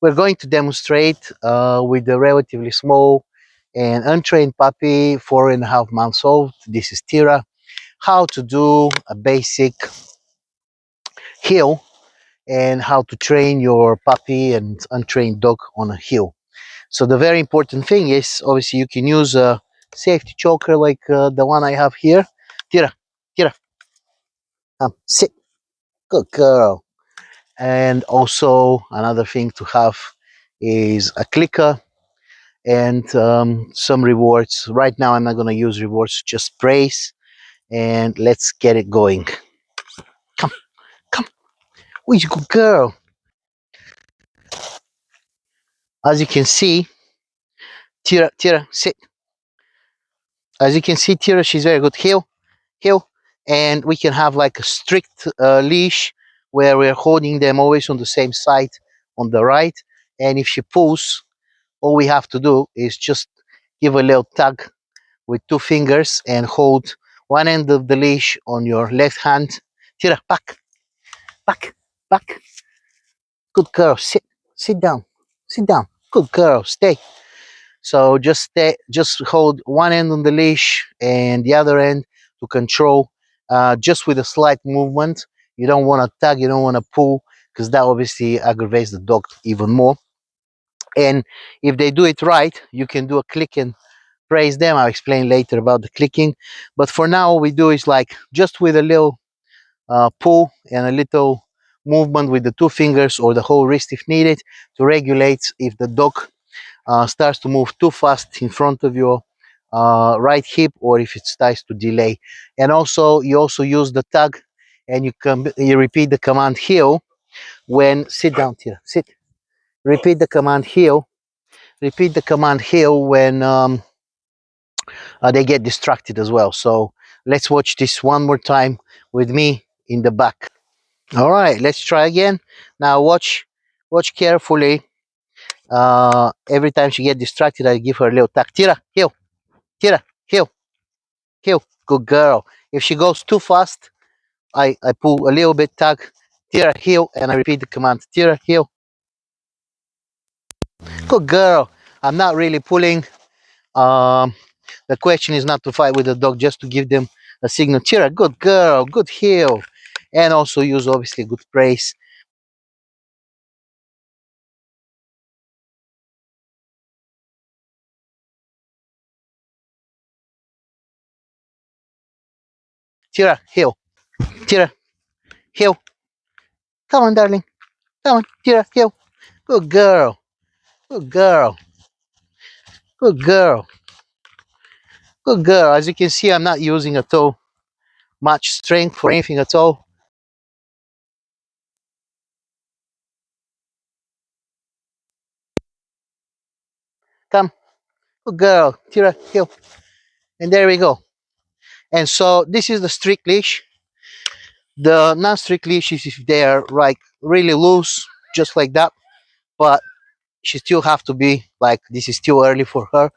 we're going to demonstrate with a relatively small and untrained puppy, 4.5 months old. This is Tira. How to do a basic heel and how to train your puppy and untrained dog on a heel. So the very important thing is obviously you can use a safety choker like the one I have here. Tira, Tira, sit, good girl. And also another thing to have is a clicker and some rewards. Right now I'm not going to use rewards, just praise, and let's get it going. Come, come, where's your good girl? As you can see, Tira, Tira, sit. As you can see, Tira, she's very good. Heel, heel, and we can have like a strict leash where we're holding them always on the same side on the right. And if she pulls, all we have to do is just give a little tug with two fingers and hold one end of the leash on your left hand. Tira, back, back, back. Good girl. Sit, sit down, sit down. Good girl. Stay. So just stay. Just hold one end on the leash and the other end to control. Just with a slight movement. You don't want to tug. You don't want to pull because that obviously aggravates the dog even more. And if they do it right, you can do a click and praise them. I'll explain later about the clicking. But for now, what we do is like just with a little pull and a little movement with the two fingers or the whole wrist if needed to regulate if the dog starts to move too fast in front of your right hip or if it starts to delay. And also, you also use the tug and you repeat the command heel when sit down here, sit. Repeat the command heel. Repeat the command heel when they get distracted as well. So let's watch this one more time with me in the back. All right, let's try again. Now watch carefully. Every time she get distracted, I give her a little tap. Tira, heel, tira, heel, heel. Good girl. If she goes too fast, I pull a little bit tag. Tira, heel, and I repeat the command. Tira, heel. Good girl. I'm not really pulling. Um, the question is not to fight with the dog, just to give them a signal. Tira, good girl, good heel, and also use obviously good praise. Tira, heel, Tira, heel. Come on, darling. Come on, Tira, heel. Good girl, good girl, good girl, good girl. As you can see, I'm not using at all much strength or anything at all. Come, good girl, Tira, heel. And there we go. And so this is the strict leash. The non-strict leash is if they are like really loose, just like that. But she still have to be like this is still early for her.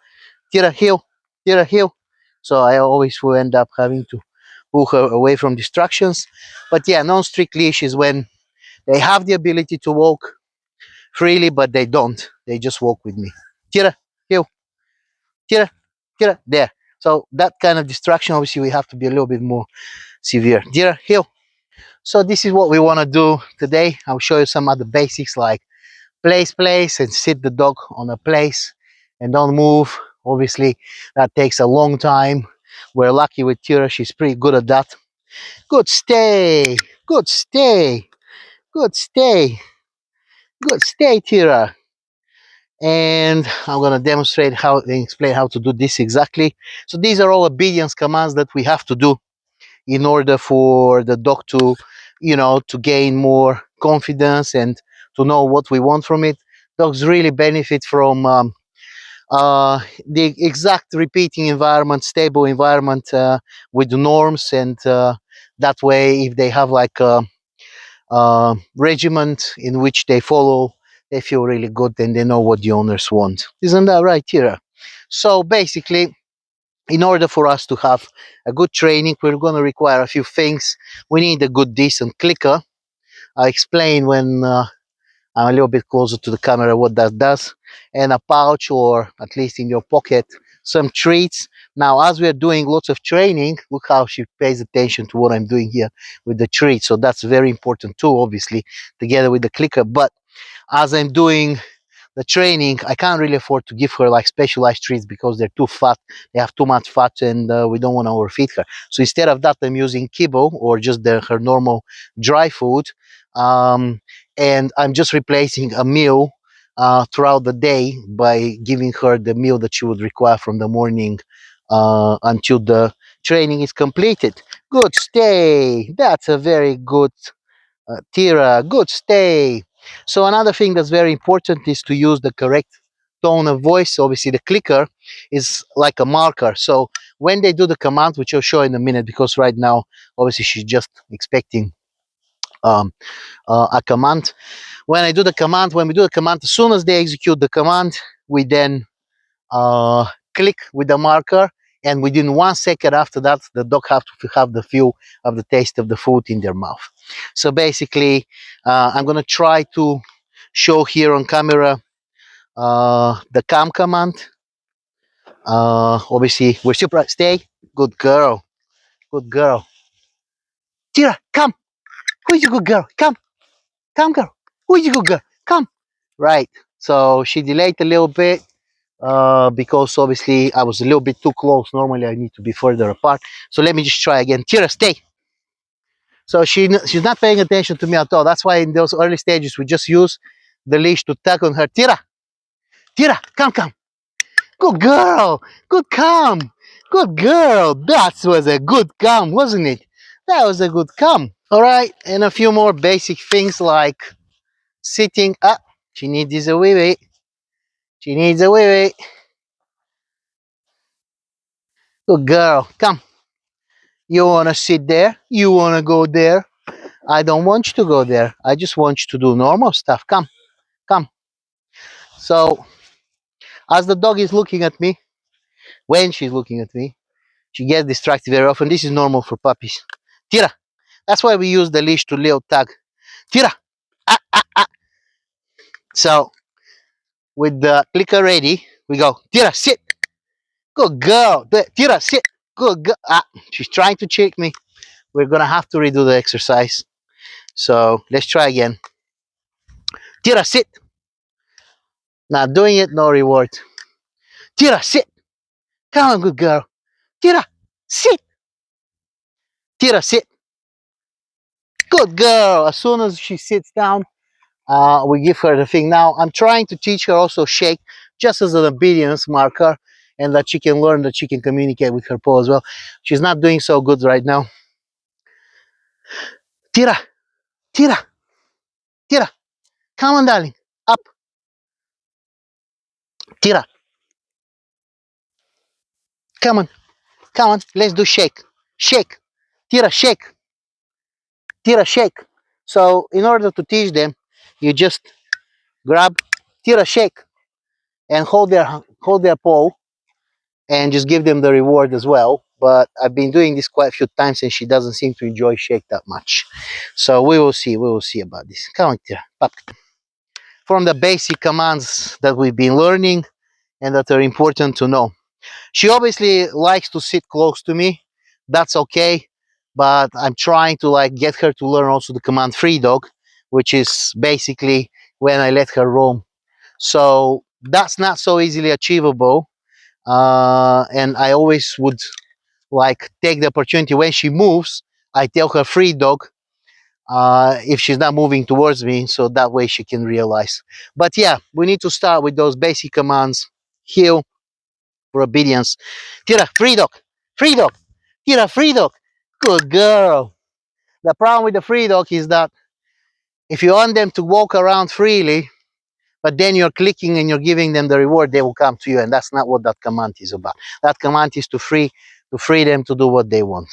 Tira, heel, Tira, heel. So I always will end up having to pull her away from distractions. But yeah, non-strict leash is when they have the ability to walk freely, but they don't. They just walk with me. Tira, heel, Tira, Tira, there. So that kind of distraction, obviously, we have to be a little bit more severe. Tira, heel. So this is what we want to do today. I'll show you some other basics like place, and sit the dog on a place and don't move. Obviously, that takes a long time. We're lucky with Tira, she's pretty good at that. Good stay, good stay, good stay, good stay, Tira. And I'm going to demonstrate how and explain how to do this exactly. So these are all obedience commands that we have to do in order for the dog to, to gain more confidence and to know what we want from it. Dogs really benefit from the exact repeating environment, stable environment with the norms, and that way, if they have like a regiment in which they follow, they feel really good and they know what the owners want. Isn't that right, Tira? So basically, in order for us to have a good training, we're going to require a few things. We need a good, decent clicker. I explain when I'm a little bit closer to the camera what that does. And a pouch, or at least in your pocket, some treats. Now, as we're doing lots of training, look how she pays attention to what I'm doing here with the treats. So that's very important too, obviously, together with the clicker. But as I'm doing the training, I can't really afford to give her like specialized treats because they're too fat. They have too much fat, and we don't want to overfeed her. So instead of that, I'm using kibble, or just her normal dry food. Um, and I'm just replacing a meal throughout the day by giving her the meal that she would require from the morning until the training is completed. Good stay. That's a very good Tira, good stay. So another thing that's very important is to use the correct tone of voice. Obviously, the clicker is like a marker. So when they do the command, which I'll show in a minute, because right now, obviously, she's just expecting um, a command. When I do the command, when we do the command, as soon as they execute the command, we then uh, click with the marker, and within 1 second after that, the dog have to have the feel of the taste of the food in their mouth. So basically, I'm going to try to show here on camera the come command. Obviously, we're super stay. Good girl. Good girl. Tira, come. Who is a good girl? Come. Come, girl. Who is a good girl? Come. Right. So she delayed a little bit because obviously I was a little bit too close. Normally I need to be further apart. So let me just try again. Tira, stay. So she's not paying attention to me at all. That's why in those early stages we just use the leash to tug on her. Tira, Tira, come, come. Good girl. Good come. Good girl. That was a good come, wasn't it? That was a good come. All right, and a few more basic things like sitting up. She needs a wee wee. She needs a wee wee. Good girl. Come. You wanna sit there? You wanna go there? I don't want you to go there. I just want you to do normal stuff. Come, come. So as the dog is looking at me, when she's looking at me, she gets distracted very often. This is normal for puppies. Tira. That's why we use the leash to little tug. Tira. Ah, ah, ah. So with the clicker ready, we go. Tira, sit. Good girl. Tira, sit. Good girl. Ah, she's trying to trick me. We're gonna have to redo the exercise. So let's try again. Tira, sit. Not doing it, no reward. Tira, sit. Come on, good girl. Tira, sit. Tira, sit. Good girl. As soon as she sits down, we give her the thing. Now, I'm trying to teach her also shake, just as an obedience marker, and that she can learn that she can communicate with her paw as well. She's not doing so good right now. Tira, Tira, Tira. Come on, darling. Up. Tira. Come on. Come on. Let's do shake. Shake. Tira, shake. Tira, shake. So, in order to teach them, you just grab, Tira, shake, and hold their paw, and just give them the reward as well. But I've been doing this quite a few times, and she doesn't seem to enjoy shake that much. So we will see. We will see about this. Come on, Tira. Pop. From the basic commands that we've been learning and that are important to know. She obviously likes to sit close to me. That's okay. But I'm trying to like get her to learn also the command free dog, which is basically when I let her roam. So that's not so easily achievable. And I always would like take the opportunity when she moves. I tell her free dog if she's not moving towards me, so that way she can realize. But yeah, we need to start with those basic commands: heel for obedience. Tira, free dog, free dog. Tira, free dog. Good girl. The problem with the free dog is that if you want them to walk around freely, but then you're clicking and you're giving them the reward, they will come to you, and that's not what that command is about. That command is to free them to do what they want.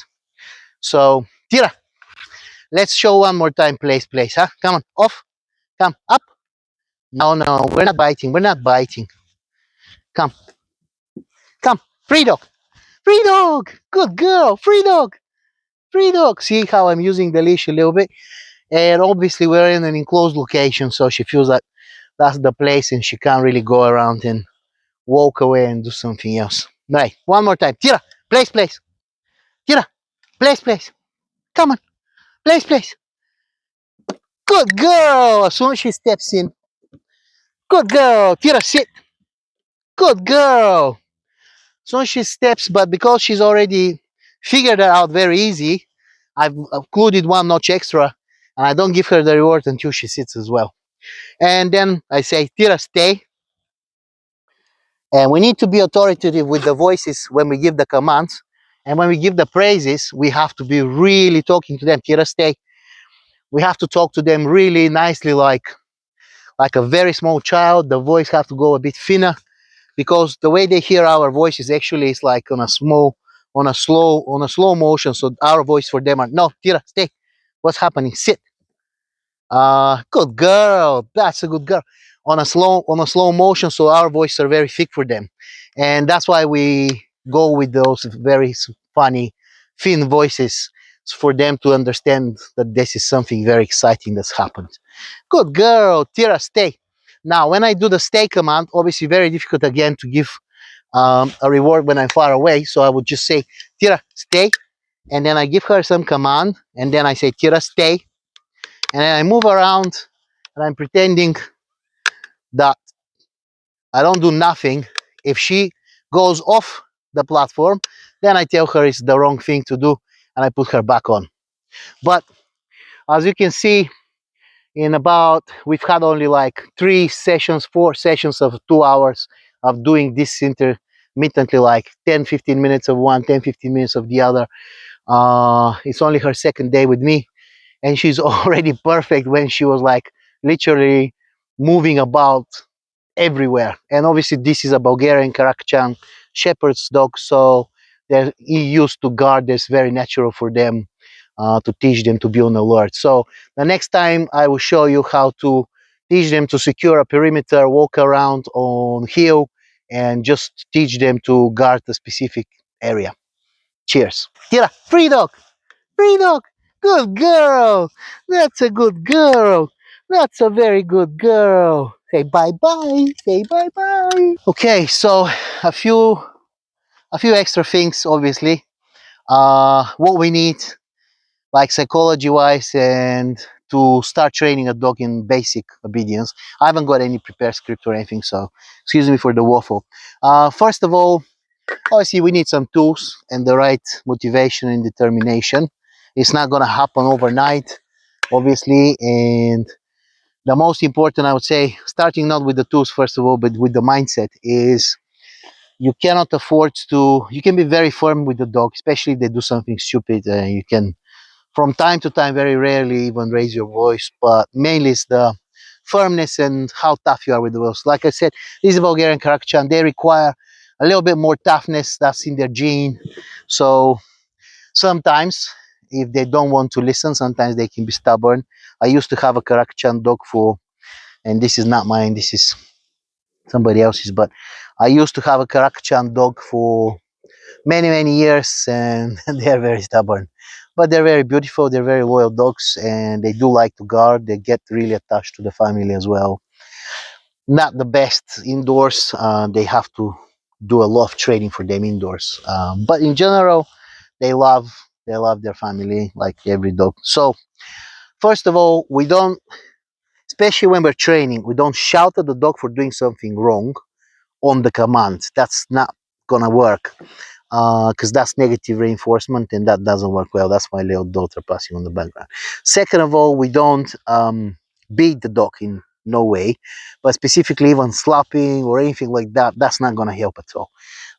So Tira, let's show one more time. Place, huh? Come on, off. Come up. No, no, we're not biting. We're not biting. Come, come. Free dog. Free dog. Good girl. Free dog. Free dog. See how I'm using the leash a little bit? And obviously we're in an enclosed location, so she feels like that's the place and she can't really go around and walk away and do something else. Right, one more time. Tira, place. Tira, place. Come on, place. Good girl. As soon as she steps in, good girl. Tira, sit. Good girl. As soon as she steps, but because she's already figured that out very easy, I've included one notch extra, and I don't give her the reward until she sits as well. And then I say, Tira, stay. And we need to be authoritative with the voices when we give the commands. And when we give the praises, we have to be really talking to them. Tira, stay. We have to talk to them really nicely, like a very small child. The voice have to go a bit thinner because the way they hear our voices actually is like on a slow motion. So our voice for them are no, Tira, stay. What's happening? Sit. Good girl. That's a good girl. On a slow motion, so our voices are very thick for them, and that's why we go with those very funny, thin voices for them to understand that this is something very exciting that's happened. Good girl, Tira, stay. Now, when I do the stay command, obviously very difficult again to give a reward when I'm far away. So I would just say, Tira, stay, and then I give her some command, and then I say, Tira, stay, and then I move around and I'm pretending that I don't do nothing. If she goes off the platform, then I tell her it's the wrong thing to do and I put her back on. But as you can see, we've had only like 4 sessions of 2 hours of doing this intermittently, like 10, 15 minutes of one, 10, 15 minutes of the other. It's only her second day with me, and she's already perfect when she was like literally moving about everywhere. And obviously, this is a Bulgarian Karakchan shepherd's dog, so they're used to guard. It's very natural for them to teach them to be on alert. So the next time I will show you how to teach them to secure a perimeter, walk around on hill, and just teach them to guard a specific area. Cheers. Tira, free dog. Free dog. Good girl. That's a good girl. That's a very good girl. Say bye bye. Say bye bye. Okay, so a few a few extra things, obviously. What we need, like psychology wise, and to start training a dog in basic obedience. I haven't got any prepared script or anything, so excuse me for the waffle. First of all, obviously, we need some tools and the right motivation and determination. It's not going to happen overnight, obviously. And the most important, I would say, starting not with the tools, first of all, but with the mindset, is you cannot afford to, you can be very firm with the dog, especially if they do something stupid. You can, from time to time, very rarely even raise your voice, but mainly it's the firmness and how tough you are with the wheels. Like I said, these Bulgarian Karakchan, they require a little bit more toughness. That's in their gene. So sometimes, if they don't want to listen, sometimes they can be stubborn. I used to have a Karakchan dog and this is not mine, this is somebody else's, but I used to have a Karakchan dog for many, many years, and they're very stubborn. But they're very beautiful, they're very loyal dogs, and they do like to guard. They get really attached to the family as well. Not the best indoors. They have to do a lot of training for them indoors. But in general, they love their family like every dog. So first of all, we don't, especially when we're training, we don't shout at the dog for doing something wrong on the command. That's not gonna work because that's negative reinforcement and that doesn't work well. That's my little daughter passing on the background. Second of all, we don't beat the dog in no way, but specifically even slapping or anything like that, that's not gonna help at all.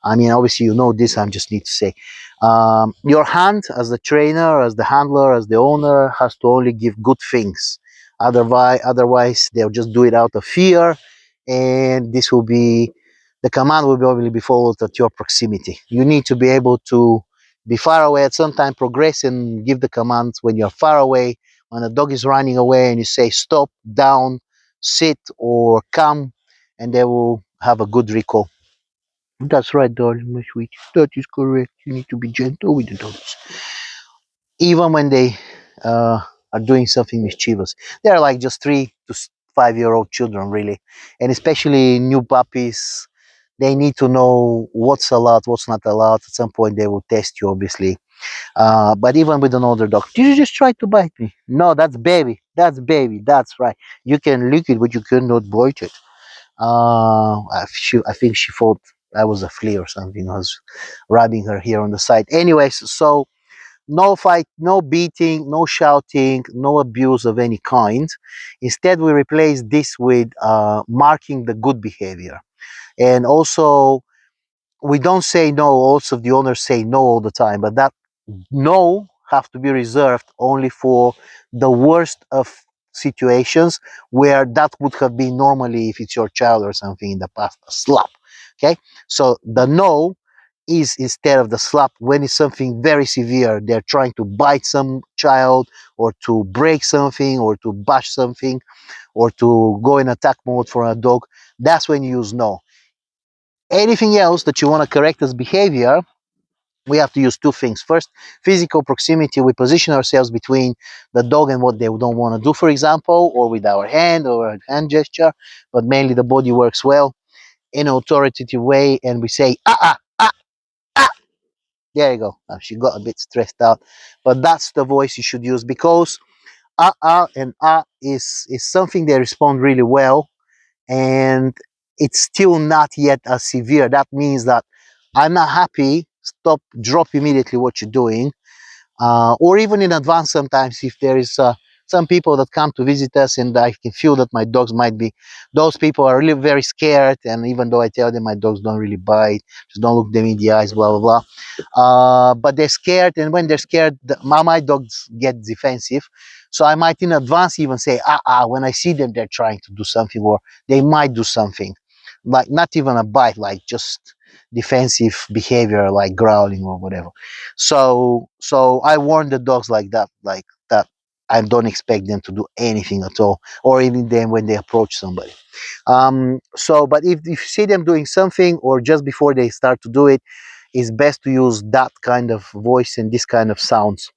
I mean, obviously, you know this. I just need to say, your hand, as the trainer, as the handler, as the owner, has to only give good things. Otherwise, they'll just do it out of fear, and this will be the command will probably be followed at your proximity. You need to be able to be far away at some time, progress, and give the commands when you're far away. When the dog is running away, and you say stop, down, sit, or come, and they will have a good recall. That's right, darling, my sweet. That is correct. You need to be gentle with the dogs. Even when they are doing something mischievous. They're like just 3 to 5 year old children, really, and especially new puppies. They need to know what's allowed, what's not allowed. At some point, they will test you, obviously. But even with an older dog, did you just try to bite me? No, that's baby. That's baby. That's right. You can lick it, but you cannot bite it. I think she thought I was a flea or something. I was rubbing her here on the side. Anyways, so no fight, no beating, no shouting, no abuse of any kind. Instead, we replace this with marking the good behavior. And also, we don't say no. Also, the owners say no all the time, but that no have to be reserved only for the worst of situations where that would have been normally if it's your child or something in the past a slap. Okay, so the no is instead of the slap when it's something very severe. They're trying to bite some child or to break something or to bash something or to go in attack mode for a dog. That's when you use no. Anything else that you want to correct as behavior, we have to use two things. First, physical proximity. We position ourselves between the dog and what they don't want to do, for example, or with our hand or a hand gesture, but mainly the body works well in an authoritative way, and we say, ah. There you go. Now she got a bit stressed out, but that's the voice you should use because and is something they respond really well, and it's still not yet as severe. That means that I'm not happy. Stop, drop immediately what you're doing, or even in advance sometimes if there is some people that come to visit us and I can feel that my dogs might be, those people are really very scared, and even though I tell them my dogs don't really bite, just don't look them in the eyes, blah blah blah, but they're scared, and when they're scared, my dogs get defensive. So I might in advance even say, when I see them, they're trying to do something, or they might do something, like not even a bite, like just defensive behavior, like growling or whatever. So I warn the dogs like that, I don't expect them to do anything at all, or even then when they approach somebody. But if you see them doing something, or just before they start to do it, it's best to use that kind of voice and this kind of sounds.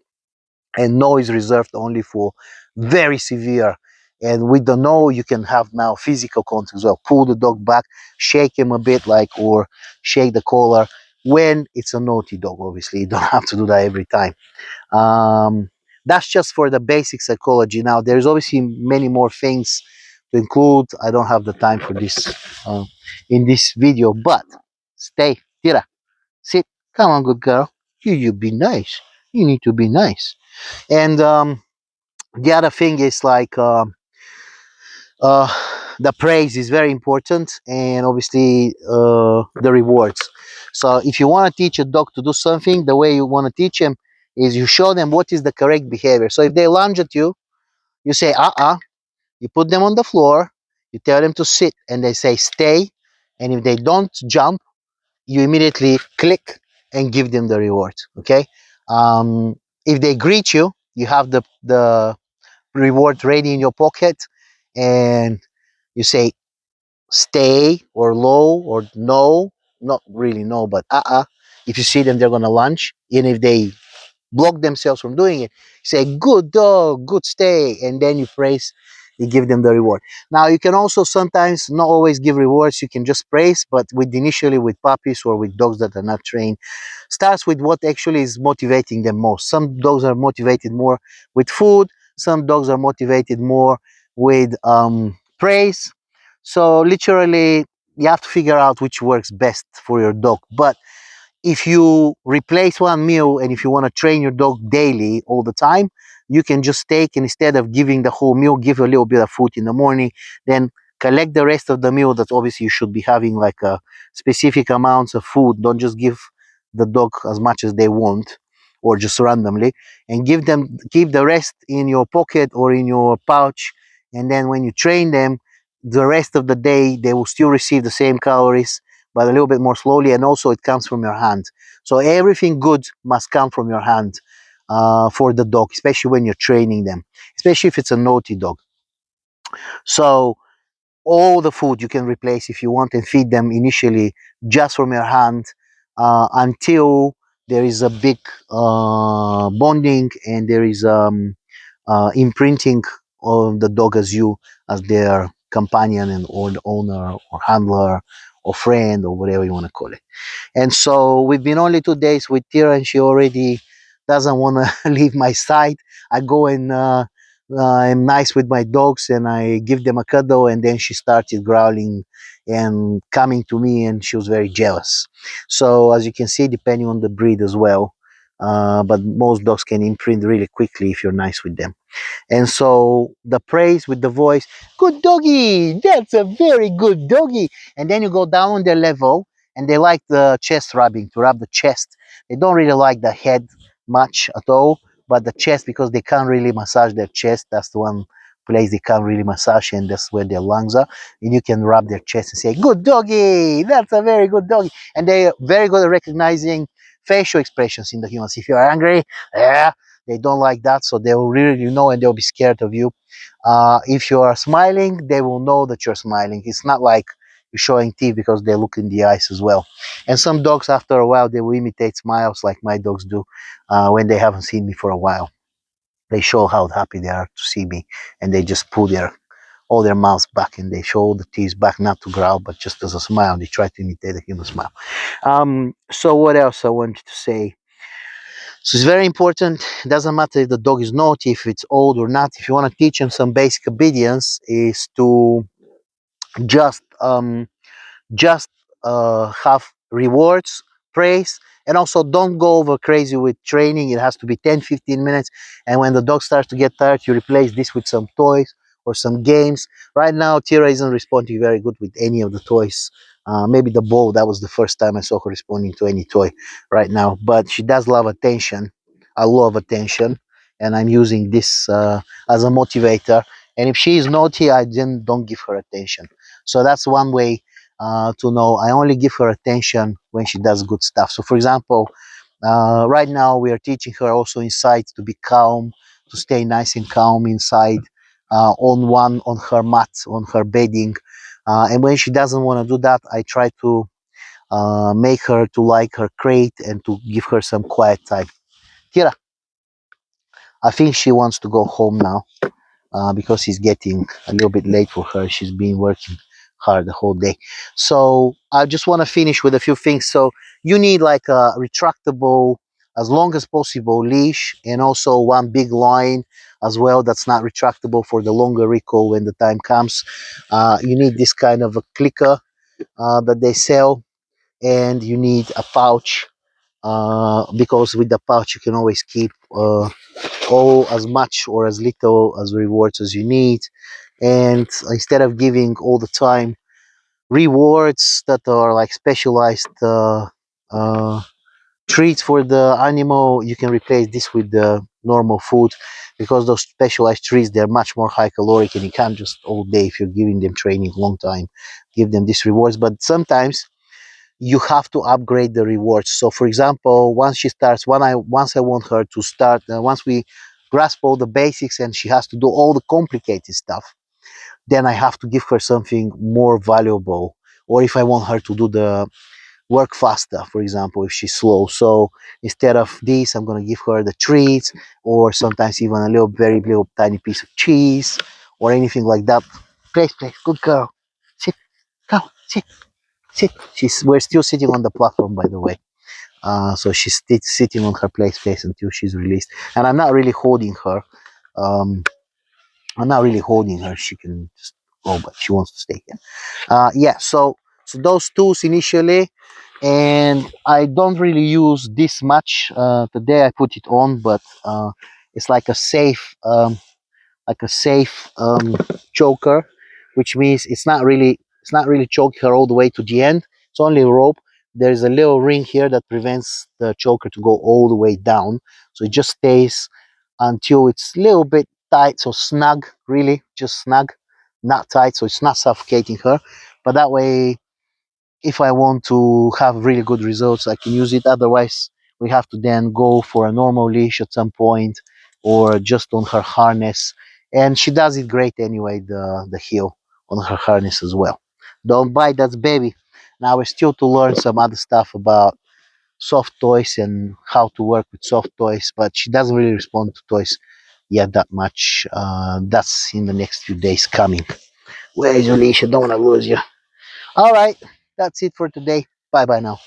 And no is reserved only for very severe. And with the no, you can have now physical contact as well. Pull the dog back, shake him a bit, or shake the collar when it's a naughty dog. Obviously, you don't have to do that every time. Um, that's just for the basic psychology. Now, there's obviously many more things to include. I don't have the time for this in this video, but stay, Tira, sit, come on, good girl. You be nice. You need to be nice. And the other thing is uh, the praise is very important, and obviously the rewards. So if you want to teach a dog to do something, the way you want to teach him is you show them what is the correct behavior. So if they lunge at you, you say you put them on the floor, you tell them to sit, and they say stay. And if they don't jump, you immediately click and give them the reward. Okay. If they greet you, you have the reward ready in your pocket, and you say stay or low or no, not really no, but if you see them, they're gonna lunge, and if they block themselves from doing it, say good dog, good stay, and then you praise, you give them the reward. Now you can also sometimes not always give rewards, you can just praise, but with initially with puppies or with dogs that are not trained, starts with what actually is motivating them most. Some dogs are motivated more with food, some dogs are motivated more with praise. So literally you have to figure out which works best for your dog. But if you replace one meal and if you want to train your dog daily all the time, you can just take, and instead of giving the whole meal, give a little bit of food in the morning, then collect the rest of the meal. That obviously you should be having like a specific amounts of food. Don't just give the dog as much as they want or just randomly, and keep the rest in your pocket or in your pouch. And then when you train them the rest of the day, they will still receive the same calories but a little bit more slowly, and also it comes from your hand. So everything good must come from your hand for the dog, especially when you're training them, especially if it's a naughty dog. So all the food you can replace if you want and feed them initially just from your hand until there is a big bonding and there is imprinting on the dog as you, as their companion and or the owner or handler or friend or whatever you want to call it. And so we've been only 2 days with Tira, and she already doesn't want to leave my side. I go and I'm nice with my dogs, and I give them a cuddle, and then she started growling and coming to me, and she was very jealous. So as you can see, depending on the breed as well, but most dogs can imprint really quickly if you're nice with them. And so the praise with the voice, good doggy, that's a very good doggy. And then you go down on their level, and they like the chest rubbing, to rub the chest. They don't really like the head much at all, but the chest, because they can't really massage their chest. That's the one place they can't really massage, and that's where their lungs are. And you can rub their chest and say, good doggy, that's a very good doggy. And they're very good at recognizing facial expressions in the humans. If you're angry, yeah, they don't like that, so they will really know, and they'll be scared of you. If you are smiling, they will know that you're smiling. It's not like you're showing teeth, because they look in the eyes as well. And some dogs, after a while, they will imitate smiles like my dogs do when they haven't seen me for a while. They show how happy they are to see me, and they just pull their all their mouths back, and they show all the teeth back, not to growl, but just as a smile. They try to imitate a human smile. So what else I wanted to say? So it's very important. It doesn't matter if the dog is naughty, if it's old or not. If you want to teach him some basic obedience, is to just just have rewards, praise, and also don't go over crazy with training. It has to be 10, 15 minutes. And when the dog starts to get tired, you replace this with some toys or some games. Right now, Tira isn't responding very good with any of the toys. Maybe the ball, that was the first time I saw her responding to any toy right now. But she does love attention. I love attention. And I'm using this as a motivator. And if she is naughty, I then don't give her attention. So that's one way to know. I only give her attention when she does good stuff. So, for example, right now we are teaching her also inside to be calm, to stay nice and calm inside, on her mat, on her bedding. And when she doesn't want to do that, I try to make her to like her crate and to give her some quiet time. Tira, I think she wants to go home now because it's getting a little bit late for her. She's been working hard the whole day. So I just want to finish with a few things. So you need like a retractable, as long as possible, leash, and also one big line as well that's not retractable for the longer recall when the time comes. You need this kind of a clicker that they sell, and you need a pouch because with the pouch you can always keep all as much or as little as rewards as you need. And instead of giving all the time rewards that are like specialized uh, treats for the animal, you can replace this with the normal food, because those specialized treats, they're much more high caloric, and you can't just all day, if you're giving them training long time, give them these rewards. But sometimes you have to upgrade the rewards. So for example, once she starts, once I want her to start, once we grasp all the basics and she has to do all the complicated stuff, then I have to give her something more valuable. Or if I want her to do the work faster, for example, if she's slow, so instead of this, I'm going to give her the treats, or sometimes even a little, very little tiny piece of cheese or anything like that. Place, good girl, sit, come, sit. We're still sitting on the platform, by the way. So she's sitting on her place until she's released. And I'm not really holding her. Um, I'm not really holding her. She can just go, but she wants to stay here. Yeah. So those tools initially, and I don't really use this much. Today I put it on, but it's like a safe choker, which means it's not really choking her all the way to the end. It's only a rope. There's a little ring here that prevents the choker to go all the way down, so it just stays until it's a little bit tight, so snug, really just snug, not tight, so it's not suffocating her. But that way, if I want to have really good results, I can use it. Otherwise, we have to then go for a normal leash at some point, or just on her harness. And she does it great anyway, the heel on her harness as well. Don't bite, that's baby. Now we're still to learn some other stuff about soft toys and how to work with soft toys, but she doesn't really respond to toys yet that much. That's in the next few days coming. Where is your leash? I don't want to lose you. All right, that's it for today. Bye bye now.